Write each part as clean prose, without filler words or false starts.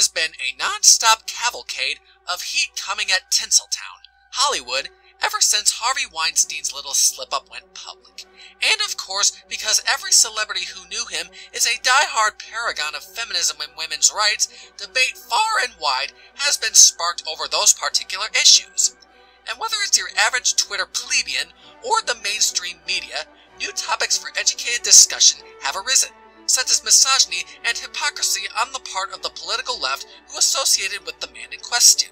has been a non-stop cavalcade of heat coming at Tinseltown, Hollywood, ever since Harvey Weinstein's little slip-up went public. And of course, because every celebrity who knew him is a die-hard paragon of feminism and women's rights, debate far and wide has been sparked over those particular issues. And whether it's your average Twitter plebeian or the mainstream media, new topics for educated discussion have arisen, such as misogyny and hypocrisy on the part of the political left who associated with the man in question.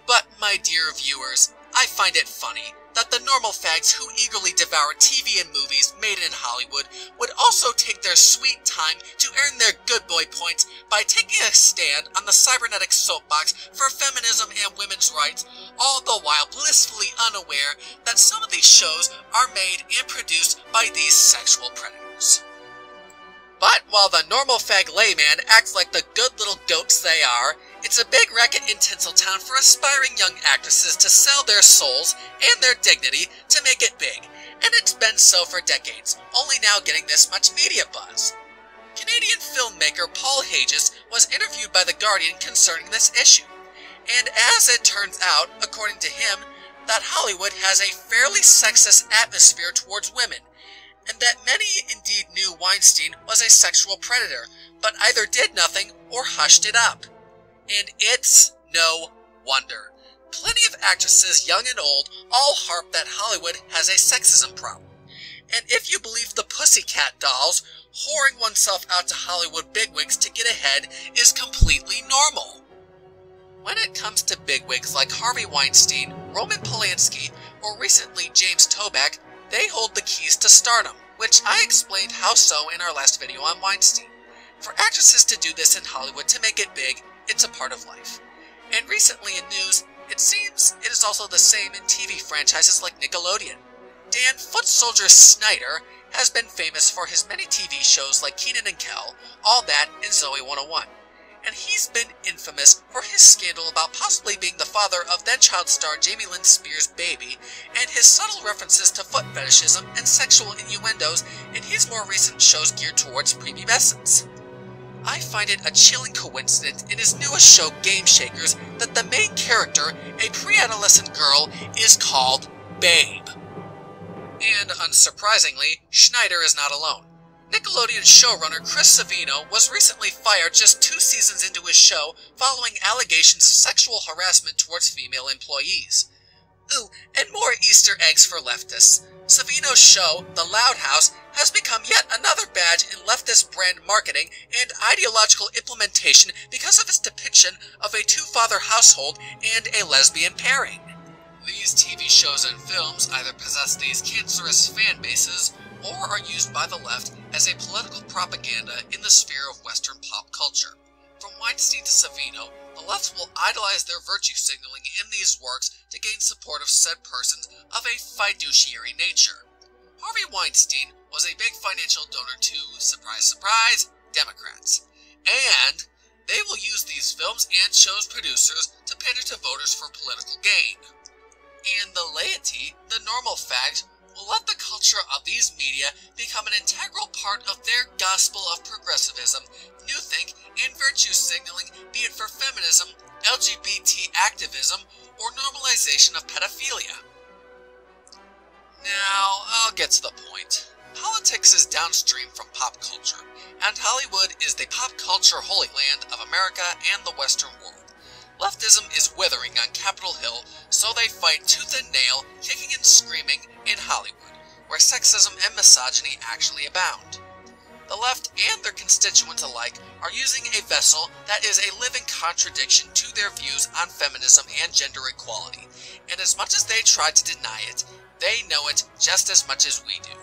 But, my dear viewers, I find it funny that the normal fags who eagerly devour TV and movies made in Hollywood would also take their sweet time to earn their good boy points by taking a stand on the cybernetic soapbox for feminism and women's rights, all the while blissfully unaware that some of these shows are made and produced by these sexual predators. But while the normal fag layman acts like the good little goats they are, it's a big racket in Tinseltown for aspiring young actresses to sell their souls and their dignity to make it big, and it's been so for decades, only now getting this much media buzz. Canadian filmmaker Paul Hages was interviewed by The Guardian concerning this issue, and as it turns out, according to him, that Hollywood has a fairly sexist atmosphere towards women, and that many indeed knew Weinstein was a sexual predator, but either did nothing or hushed it up. And it's no wonder. Plenty of actresses, young and old, all harp that Hollywood has a sexism problem. And if you believe the Pussycat Dolls, whoring oneself out to Hollywood bigwigs to get ahead is completely normal. When it comes to bigwigs like Harvey Weinstein, Roman Polanski, or recently James Toback, they hold the keys to stardom, which I explained how so in our last video on Weinstein. For actresses to do this in Hollywood to make it big, it's a part of life. And recently in news, it seems it is also the same in TV franchises like Nickelodeon. Dan Foot Soldier Schneider has been famous for his many TV shows like Kenan and Kel, All That, and Zoe 101. And he's been infamous for his scandal about possibly being the father of then-child star Jamie Lynn Spears' baby, and his subtle references to foot fetishism and sexual innuendos in his more recent shows geared towards prepubescents. I find it a chilling coincidence in his newest show, Game Shakers, that the main character, a pre-adolescent girl, is called Babe. And unsurprisingly, Schneider is not alone. Nickelodeon showrunner Chris Savino was recently fired just 2 seasons into his show following allegations of sexual harassment towards female employees. Ooh, and more Easter eggs for leftists. Savino's show, The Loud House, has become yet another badge in leftist brand marketing and ideological implementation because of its depiction of a two-father household and a lesbian pairing. These TV shows and films either possess these cancerous fan bases or are used by the left as a political propaganda in the sphere of Western pop culture. From Weinstein to Savino, the left will idolize their virtue signaling in these works to gain support of said persons of a fiduciary nature. Harvey Weinstein was a big financial donor to, surprise surprise, Democrats. And they will use these films and shows producers to pander to voters for political gain. And the laity, the normal fags, will let the culture of these media become an integral part of their gospel of progressivism, newthink, and virtue signaling, be it for feminism, LGBT activism, or normalization of pedophilia. Now, I'll get to the point. Politics is downstream from pop culture, and Hollywood is the pop culture holy land of America and the Western world. Leftism is withering on Capitol Hill, so they fight tooth and nail, kicking and screaming, in Hollywood, where sexism and misogyny actually abound. The left and their constituents alike are using a vessel that is a living contradiction to their views on feminism and gender equality, and as much as they try to deny it, they know it just as much as we do.